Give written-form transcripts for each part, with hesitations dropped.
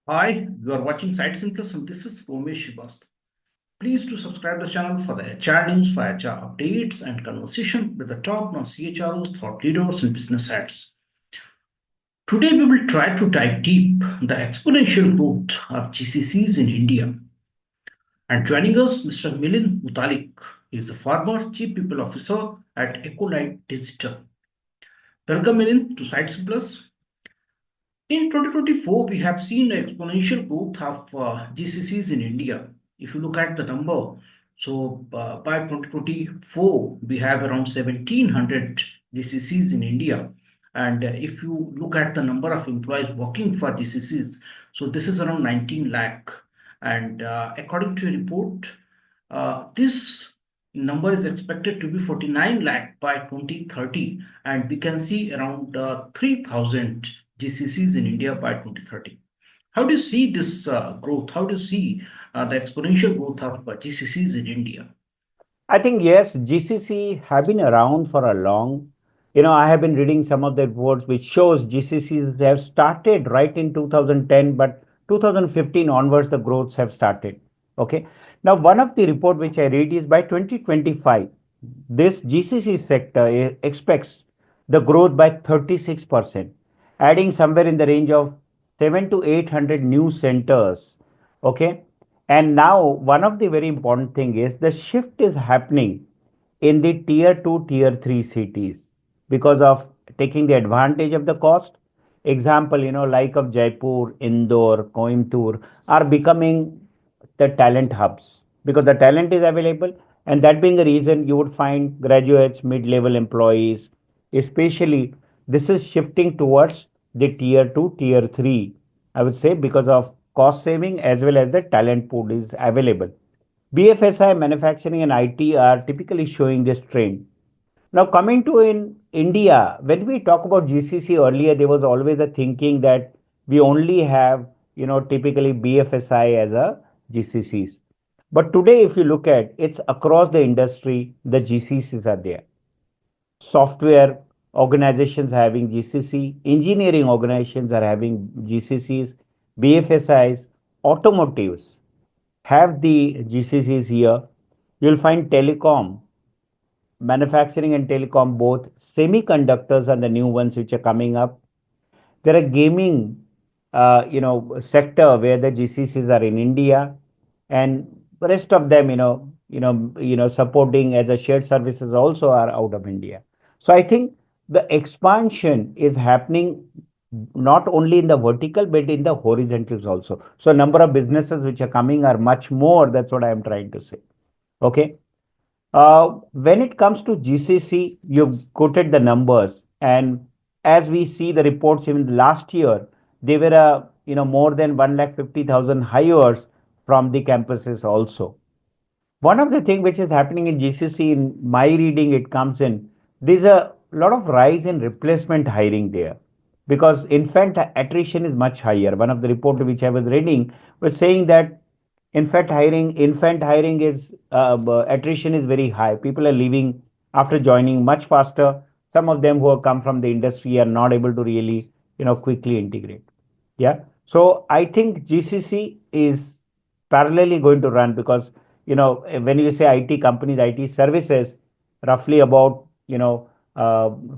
Hi, you are watching SightsIn Plus and this is Umesh Shivast. Please to subscribe the channel for the HR news, for HR updates and conversation with the top-notch CHROs, thought leaders and business heads. Today we will try to dive deep the exponential growth of GCCs in India. And joining us, Mr. Milind Mutalik. He is a former Chief People Officer at Accolite Digital. Welcome Milind to SightsIn Plus. In 2024, we have seen the exponential growth of GCCs in India. If you look at the number, by 2024, we have around 1700 GCCs in India. And if you look at the number of employees working for GCCs, so this is around 19 lakh. And according to a report, this number is expected to be 49 lakh by 2030, and we can see around 3000 GCCs in India by 2030. How do you see this growth? How do you see the exponential growth of GCCs in India? I think yes, GCC have been around for a long. I have been reading some of the reports which shows GCCs have started right in 2010, but 2015 onwards the growths have started. Okay. Now one of the report which I read is by 2025, this GCC sector expects the growth by 36%, adding somewhere in the range of 7 to 800 new centers. Okay. And now one of the very important thing is the shift is happening in the tier 2, tier 3 cities because of taking the advantage of the cost. Example, like of Jaipur, Indore, Coimbatore are becoming the talent hubs because the talent is available, and that being the reason you would find graduates, mid-level employees, especially this is shifting towards the tier 2, tier 3, I would say, because of cost saving as well as the talent pool is available. BFSI, manufacturing and IT are typically showing this trend. Now, coming to in India, when we talk about GCC earlier, there was always a thinking that we only have, typically BFSI as a GCCs. But today, if you look at it's across the industry, the GCCs are there. Software organizations are having GCC, engineering organizations are having GCCs, BFSIs, automotives have the GCCs here. You'll find telecom, manufacturing and telecom both. Semiconductors are the new ones which are coming up. There are gaming, sector where the GCCs are in India, and the rest of them, supporting as a shared services also are out of India. So I think the expansion is happening not only in the vertical but in the horizontals also. So number of businesses which are coming are much more. That's what I am trying to say. Okay. When it comes to GCC, you've quoted the numbers, and as we see the reports even last year, they were more than 1,50,000 hires from the campuses also. One of the things which is happening in GCC, in my reading, it comes in there's a lot of rise in replacement hiring there because infant attrition is much higher. One of the report which I was reading was saying that infant hiring is attrition is very high. People are leaving after joining much faster. Some of them who have come from the industry are not able to really quickly integrate. Yeah. So I think GCC is parallelly going to run because when you say IT companies, IT services, roughly about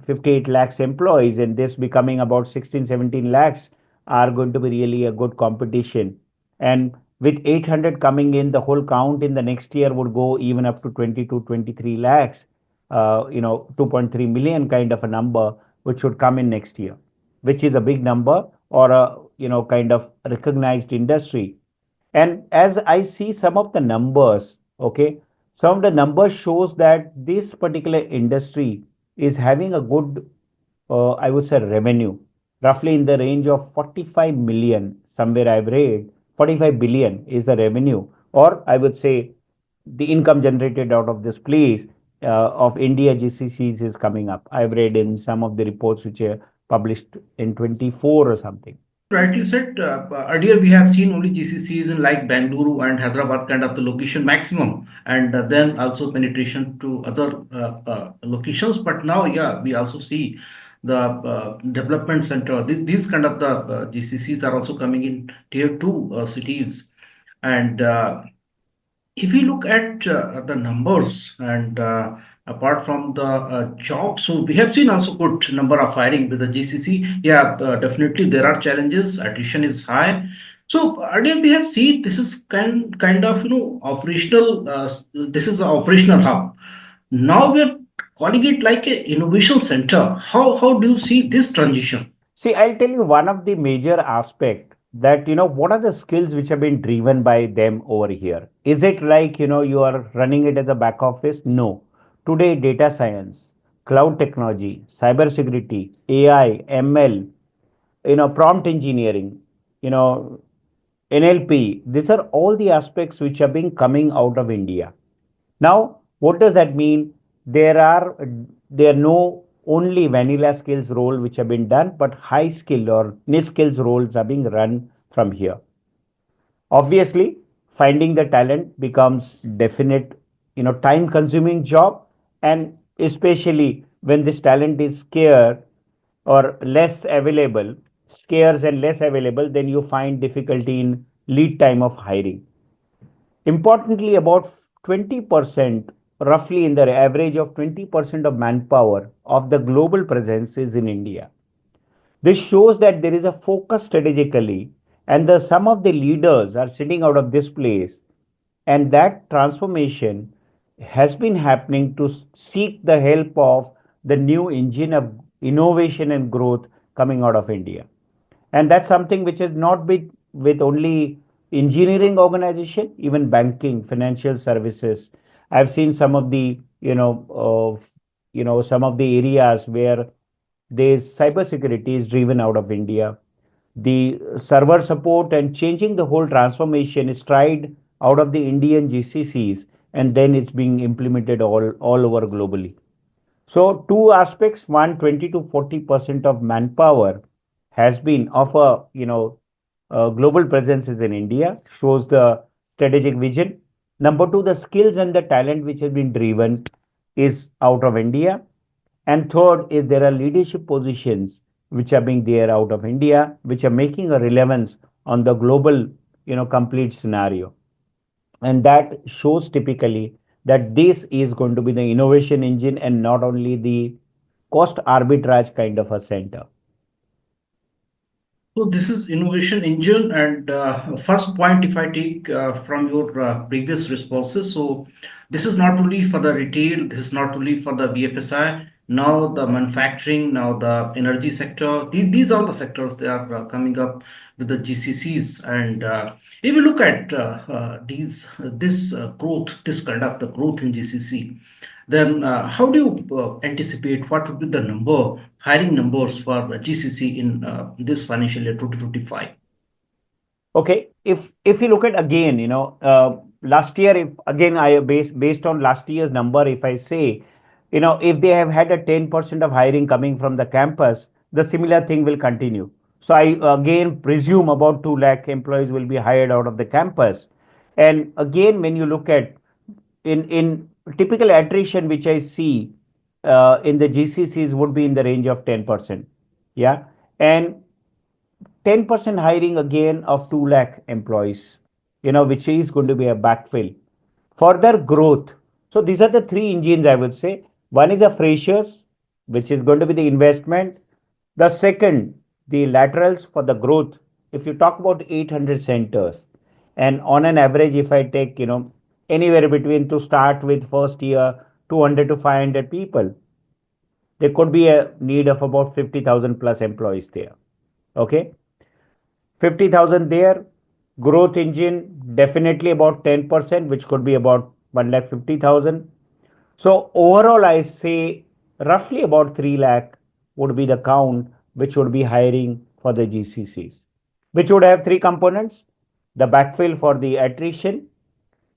58 lakhs employees, and this becoming about 16, 17 lakhs are going to be really a good competition. And with 800 coming in, the whole count in the next year would go even up to 20 to 23 lakhs, 2.3 million kind of a number, which would come in next year, which is a big number or a kind of recognized industry. And as I see some of the numbers, okay, some of the numbers shows that this particular industry is having a good, I would say, revenue, roughly in the range of 45 million. Somewhere I've read 45 billion is the revenue, or I would say the income generated out of this place of India GCCs is coming up. I've read in some of the reports which are published in 24 or something. Rightly said. Earlier, we have seen only GCCs in like Bengaluru and Hyderabad kind of the location maximum, and then also penetration to other locations. But now, yeah, we also see the development center. These kind of the GCCs are also coming in tier two cities. And if we look at the numbers and apart from the jobs, so we have seen also good number of hiring with the GCC. Yeah, definitely there are challenges. Attrition is high. So earlier we have seen this is kind of operational. This is an operational hub. Now we're calling it like a innovation center. How do you see this transition? See, I'll tell you one of the major aspect that, what are the skills which have been driven by them over here? Is it like, you are running it as a back office? No. Today, data science, cloud technology, cybersecurity, AI, ML, prompt engineering, you know, NLP, these are all the aspects which have been coming out of India. Now, what does that mean? There are no only vanilla skills role which have been done, but high skill or niche skills roles are being run from here. Obviously, finding the talent becomes definite, time consuming job, and especially when this talent is scarce or less available, scarce and less available, then you find difficulty in lead time of hiring. Importantly, about 20%, roughly in the average of 20% of manpower of the global presence is in India. This shows that there is a focus strategically, and some of the leaders are sitting out of this place, and that transformation has been happening to seek the help of the new engine of innovation and growth coming out of India. And that's something which has not been with only engineering organization, even banking, financial services. I've seen some of the some of the areas where this cybersecurity is driven out of India. The server support and changing the whole transformation is tried out of the Indian GCCs, and then it's being implemented all over globally. So two aspects: one, 20 to 40% of manpower has been of a global presence is in India, shows the strategic vision. Number two, the skills and the talent which has been driven is out of India. And third is there are leadership positions which are being there out of India, which are making a relevance on the global, complete scenario. And that shows typically that this is going to be the innovation engine and not only the cost arbitrage kind of a center. So this is innovation engine, and first point, if I take from your previous responses, so this is not only for the retail, this is not only for the BFSI, now the manufacturing, now the energy sector. These are the sectors they are coming up with the GCCs, and if you look at these this growth, this kind of the growth in GCC, then how do you anticipate what would be the hiring numbers for GCC in this financial year 2025? Okay, if you look at again, last year, if again I based on last year's number, if I say, if they have had a 10% of hiring coming from the campus, the similar thing will continue. So I again presume about 2 lakh employees will be hired out of the campus. And again, when you look at in typical attrition, which I see in the GCCs would be in the range of 10%. Yeah. And 10% hiring again of 2 lakh employees, which is going to be a backfill. Further growth. So these are the three engines I would say. One is the freshers, which is going to be the investment. The second, the laterals for the growth. If you talk about 800 centers, and on an average, if I take, anywhere between to start with first year, 200 to 500 people, there could be a need of about 50,000 plus employees there. Okay. 50,000 there. Growth engine definitely about 10%, which could be about 1,50,000. So overall, I say roughly about 3 lakh would be the count which would be hiring for the GCCs, which would have three components: the backfill for the attrition,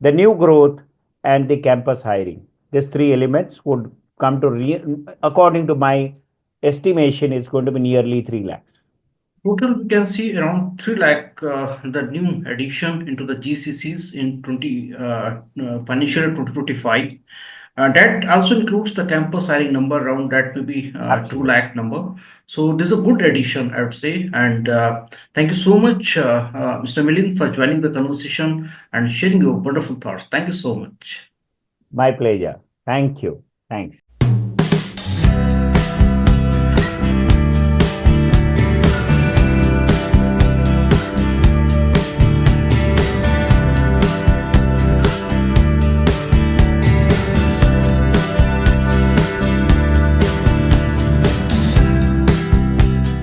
the new growth, and the campus hiring. These three elements would come to, according to my estimation, it's going to be nearly 3 lakhs. Total, we can see around 3 lakh the new addition into the GCCs in 20 financial year 2025. That also includes the campus hiring number around that maybe 2 Absolutely. lakh number. So this is a good addition, I would say. And thank you so much, Mr. Milind, for joining the conversation and sharing your wonderful thoughts. Thank you so much. My pleasure. Thank you. Thanks.